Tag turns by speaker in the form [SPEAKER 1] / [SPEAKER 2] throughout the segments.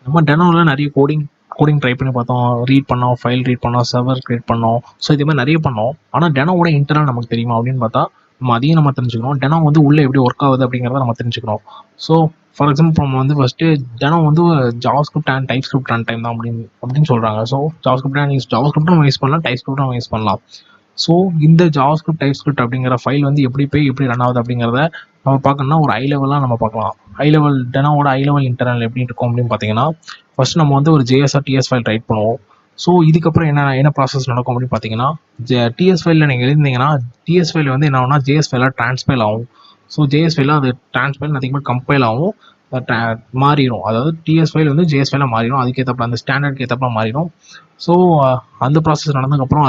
[SPEAKER 1] நம்ம டெனோவில் நிறைய coding try பண்ணி பார்த்தோம், ரீட் பண்ணோம், ஃபைல் ரீட் பண்ணோம், சர்வர் கிரியேட் பண்ணோம். ஸோ இதே மாதிரி நிறைய பண்ணோம். ஆனால் டெனோவோட இன்டர்னல் நமக்கு தெரியுமா அப்படின்னு பார்த்தா அதையும் நம்ம தெரிஞ்சுக்கணும். டெனோ வந்து உள்ளே எப்படி ஒர்க் ஆகுது அப்படிங்கிறத நம்ம தெரிஞ்சுக்கணும். ஸோ ஃபார் எக்ஸாம்பிள் நம்ம வந்து ஃபஸ்ட்டு டெனோ வந்து JavaScript and type script run time தான் அப்படின்னு சொல்கிறாங்க. ஸோ ஜாவாஸ்கிரிப்ட் நம்ம யூஸ் பண்ணலாம், டைப் ஸ்கிரிப்ட் நம்ம யூஸ் பண்ணலாம். ஸோ இந்த ஜாவாஸ்கிரிப்ட் டைப் ஸ்கிரிப்ட் அப்படிங்கிற ஃபைல் வந்து எப்படி ரன் ஆகுது அப்படிங்கிறத நம்ம பார்க்கணும்னா ஒரு லெவலாக நம்ம பார்க்கலாம். லெவல் டெனோவோட லெவல் இன்டர்னல் எப்படி இருக்கும் அப்படின்னு பார்த்தீங்கன்னா, ஃபர்ஸ்ட் நம்ம வந்து ஒரு ஜேஎஸ்ஆர் டிஎஸ் ஃபைல் ரைட் பண்ணுவோம். ஸோ இதுக்கப்புறம் என்ன ப்ராசஸ் நடக்கும் அப்படின்னு பார்த்தீங்கன்னா, டிஎஸ் ஃபைலில் நீங்கள் எழுதிங்கன்னா டிஎஸ் ஃபைல் வந்து என்ன ஆகும்னா ஜேஎஸ் ஃபைலாக ட்ரான்ஸ்ஃபைல் ஆகும். ஸோ ஜேஎஸ் ஃபைலாக அது ட்ரான்ஸ்ஃபைல் அதிகமாக கம்பைல் ஆகும், மாறிடும். அதாவது டிஎஸ் ஃபைல் வந்து ஜேஎஸ் ஃபைலாக மாறிடும், அதுக்கேற்றப்ப அந்த ஸ்டாண்டர்டுக்கு ஏற்றப்ப மாறிடும். ஸோ அந்த ப்ராசஸ் நடந்ததுக்கப்புறம்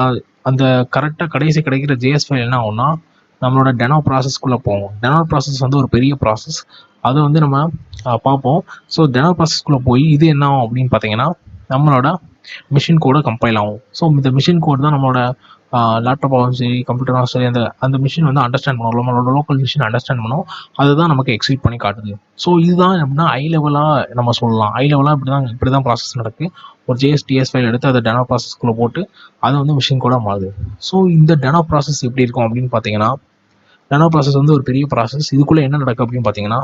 [SPEAKER 1] அந்த கரெக்டாக கடைசி கிடைக்கிற ஜேஎஸ் ஃபைல் என்ன ஆகும்னா நம்மளோட டெனோ ப்ராசஸ்க்குள்ளே போவோம். டெனோ ப்ராசஸ் வந்து ஒரு பெரிய ப்ராசஸ், அதை வந்து நம்ம பார்ப்போம். ஸோ டெனோ ப்ராசஸ்க்குள்ளே போய் இது என்ன ஆகும் அப்படின்னு பார்த்தீங்கன்னா நம்மளோட மிஷின் கோடை கம்பைல் ஆகும். ஸோ இந்த மிஷின் கோட் தான் நம்மளோட லேப்டாப்பாகவும் சரி, கம்ப்யூட்டராகவும் சரி, அந்த மிஷின் வந்து அண்டர்ஸ்டாண்ட் பண்ணும், நம்மளோட லோக்கல் மிஷின் அண்டர்ஸ்டாண்ட் பண்ணும். அதுதான் நமக்கு எக்ஸிக்யூட் பண்ணி காட்டுது. ஸோ இதுதான் எப்படின்னா லெவலாக நம்ம சொல்லலாம். லெவலாக இப்படி தான் ப்ராசஸ் நடக்குது. ஒரு ஜேஎஸ்டிஎஸ் ஃபைல் எடுத்து அதை டெனோ ப்ராசஸ்க்குள்ளே போட்டு அது வந்து மிஷின் கூட மாறுது. ஸோ இந்த டெனோ ப்ராசஸ் எப்படி இருக்கும் அப்படின்னு பார்த்தீங்கன்னா, டெனோ ப்ராசஸ் வந்து ஒரு பெரிய ப்ராசஸ். இதுக்குள்ளே என்ன நடக்கும் அப்படின்னு பார்த்தீங்கன்னா,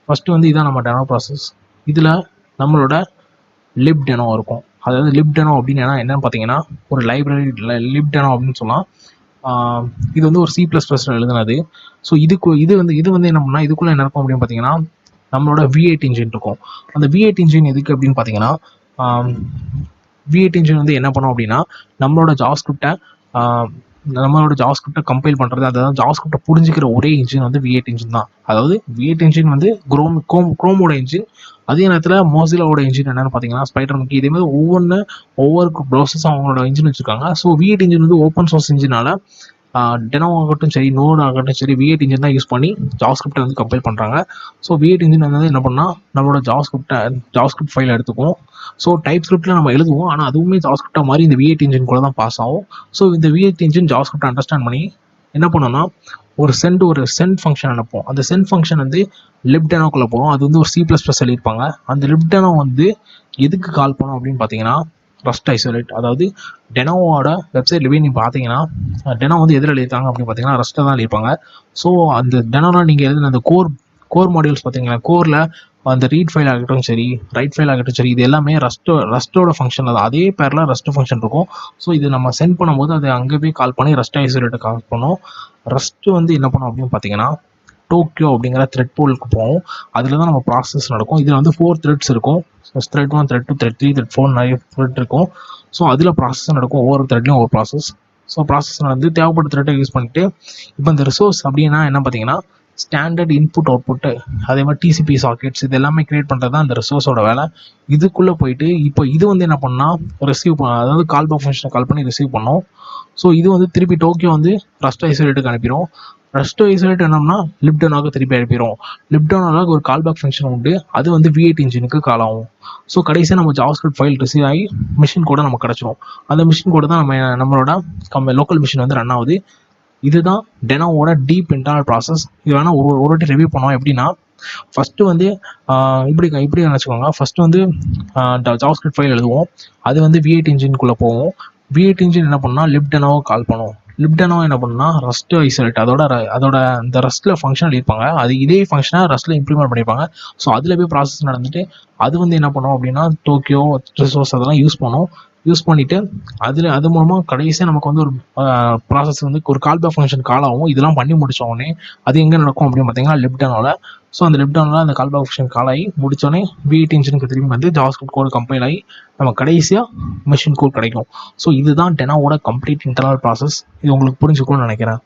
[SPEAKER 1] ஃபஸ்ட்டு வந்து இதான் நம்ம டெனோ ப்ராசஸ். இதில் நம்மளோட லிப் டெனோ இருக்கும். அதாவது லிப் டெனோ அப்படின்னு என்னன்னு பார்த்தீங்கன்னா ஒரு லைப்ரரி லிப் டெனோ அப்படின்னு சொல்லலாம். இது வந்து ஒரு C++ல எழுதுனது. ஸோ இது வந்து என்ன பண்ணால் இதுக்குள்ளே என்ன இருக்கும் அப்படின்னு பார்த்தீங்கன்னா நம்மளோட V8 இன்ஜின் இருக்கும். அந்த V8 இன்ஜின் எதுக்கு அப்படின்னு பார்த்தீங்கன்னா, V8 இன்ஜின் வந்து என்ன பண்ணும் அப்படின்னா நம்மளோட ஜாவாஸ்கிரிப்டை கம்பைல் பண்ணுறது, அதாவது ஜாவாஸ்கிரிப்டை புரிஞ்சுக்கிற ஒரே இன்ஜின் வந்து V8 இன்ஜின் தான். அதாவது V8 இன்ஜின் வந்து குரோமோட இன்ஜின். அதே நேரத்தில் மோசிலாவோட இன்ஜின் என்னன்னு பார்த்தீங்கன்னா ஸ்பைடர்மங்கி. இதே மாதிரி ஒவ்வொரு ப்ராசஸும் அவங்களோட இன்ஜின் வச்சுருக்காங்க. ஸோ V8 இன்ஜின் வந்து ஓப்பன் சோர்ஸ் இன்ஜினால டெனோ ஆகட்டும் சரி, நோட் ஆகட்டும் சரி, V8 இன்ஜின் தான் யூஸ் பண்ணி ஜாவாஸ்கிரிப்டை வந்து கம்பைல் பண்ணுறாங்க. ஸோ V8 இன்ஜின் வந்து என்ன பண்ணால் நம்மளோட ஜாவாஸ்கிரிப்ட் ஃபைல் எடுத்துக்கும். ஸோ டைப் ஸ்கிரிப்டில் நம்ம எழுதுவோம், ஆனால் அதுவுமே ஜாவாஸ்கிரிப்டாக மாதிரி இந்த V8 இன்ஜின் கூட தான் பாஸ் ஆகும். ஸோ இந்த V8 இன்ஜின் ஜாவாஸ்கிரிப்டை அண்டர்ஸ்டாண்ட் பண்ணி என்ன பண்ணோம்னா ஒரு சென்ட் ஃபங்க்ஷன் அனுப்போம். அந்த சென்ட் ஃபங்க்ஷன் வந்து லிப்டெனோக்குள்ளே போகும். அது வந்து ஒரு C++ எழுதியிருப்பாங்க. அந்த லிப்டெனோ வந்து எதுக்கு கால் பண்ணும் அப்படின்னு பார்த்தீங்கன்னா ரஸ்ட் ஐசோலேட். அதாவது டெனோவோட வெப்சைட்ல போய் நீங்கள் பார்த்தீங்கன்னா டெனோ வந்து எதில் எழுதியிருக்காங்க அப்படின்னு பார்த்தீங்கன்னா ரஸ்ட்டை தான் எழுதியிருப்பாங்க. ஸோ அந்த டெனோலாம் நீங்கள் எழுதின அந்த கோர் மாடியூல்ஸ் பார்த்தீங்கன்னா கோரில் அந்த ரீட் ஃபைல் ஆகட்டும் சரி, ரைட் ஃபைல் ஆகட்டும் சரி, இது எல்லாமே ரஸ்ட்டோட ஃபங்க்ஷன் தான். அதே பேரில் ரஸ்ட் ஃபங்க்ஷன் இருக்கும். ஸோ இது நம்ம சென்ட் பண்ணும்போது அது அங்கே போய் கால் பண்ணி ரஸ்ட் ஐசோலேட்டை கால் பண்ணும். ரஸ்ட்டு வந்து என்ன பண்ணும் அப்படின்னு பார்த்தீங்கன்னா டோக்கியோ அப்படிங்கிற த்ரெட் பூலுக்கு போகும். அதில் தான் நம்ம ப்ராசஸ் நடக்கும். இதில் வந்து 4 த்ரெட்ஸ் இருக்கும். த்ரெட் 1, த்ரெட் 2, த்ரெட் 3, த்ரெட் 4 நிறைய த்ரெட் இருக்கும். ஸோ அதில் ப்ராசஸ் நடக்கும். ஒவ்வொரு த்ரெட்லையும் ஒரு ப்ராசஸ். ஸோ ப்ராசஸ் நடந்து தேவைப்பட்ட த்ரெட்டை யூஸ் பண்ணிட்டு இப்போ இந்த ரிசோர்ஸ் அப்படின்னா என்ன பார்த்தீங்கன்னா ஸ்டாண்டர்ட் இன்புட் அவுட்புட்டு, அதே மாதிரி TCP சாக்கெட்ஸ், இது எல்லாமே கிரியேட் பண்ணுறது தான் அந்த ரிசோர்ஸோட வேலை. இதுக்குள்ளே போயிட்டு இப்போ இது வந்து என்ன பண்ணால் அதாவது கால் பேக் ஃபங்க்ஷனை கால் பண்ணி ரிசீவ் பண்ணோம். ஸோ இது வந்து திருப்பி டோக்கியோ வந்து ரஸ்ட் ஐசோலேட்டுக்கு அனுப்பிடும். ரஸ்ட் ஐசோலேட் என்னன்னா லிப்டெனோக்கு திருப்பி அனுப்பிடும். லிப்டெனோல ஒரு கால் பேக் ஃபங்க்ஷன் உண்டு, அது வந்து V8 இன்ஜினுக்கு கால் ஆகும். ஸோ கடைசியாக நம்ம ஜாவாஸ்கிரிப்ட் ஃபைல் ரிசீவ் ஆகி மிஷின் கூட நமக்கு கிடச்சிடும். அந்த மிஷின் கூட தான் நம்மளோட லோக்கல் மிஷின் வந்து ரன் ஆகுது. இதுதான் டெனோவோட டீப் இன்டர்னல் ப்ராசஸ். இது வேணால் ஒரு வாட்டி ரிவ்யூ பண்ணுவோம். எப்படின்னா ஃபஸ்ட்டு வந்து இப்படி நினச்சிக்கோங்க. ஃபஸ்ட்டு வந்து ஜாவாஸ்கிரிப்ட் ஃபைல் எழுதுவோம். அது வந்து V8 இன்ஜின்குள்ளே போவோம். V8 இன்ஜின் என்ன பண்ணால் லிப்டெனோவை கால் பண்ணுவோம். லிப்டெனோ என்ன பண்ணா ரஸ்ட் ஐசோலேட், அதோட அந்த ரஸ்ட்டில் ஃபங்க்ஷன் இருப்பாங்க. அது இதே ஃபங்க்ஷனை ரஸ்ட்டில் இம்ப்ளிமெண்ட் பண்ணியிருப்பாங்க. ஸோ அதில் போய் ப்ராசஸ் நடந்துட்டு அது வந்து என்ன பண்ணும் அப்படின்னா டோக்கியோ ரிசோர்ஸ் அதெல்லாம் யூஸ் பண்ணிவிட்டு அது மூலமாக கடைசியாக நமக்கு வந்து ஒரு ப்ராசஸ் வந்து ஒரு கால் பேக் ஃபங்க்ஷன் கால் ஆகும். இதெல்லாம் பண்ணி முடிச்ச உடனே அது எங்கே நடக்கும் அப்படின்னு பார்த்தீங்கன்னா லிப்டெனோவில். ஸோ அந்த லிப்டெனோவில் அந்த கால் பேக் ஃபங்க்ஷன் கால் ஆகி முடிச்சோடனே V8 இன்ஜினுக்கு திரும்பி வந்து ஜாவாஸ்கிரிப்ட் கோட் கம்பைல் ஆகி நம்ம கடைசியாக மிஷின் கோட் கிடைக்கும். ஸோ இதுதான் டெனோவோட கம்ப்ளீட் இன்டர்னல் ப்ராசஸ். இது உங்களுக்கு புரிஞ்சுக்கணும்னு நினைக்கிறேன்.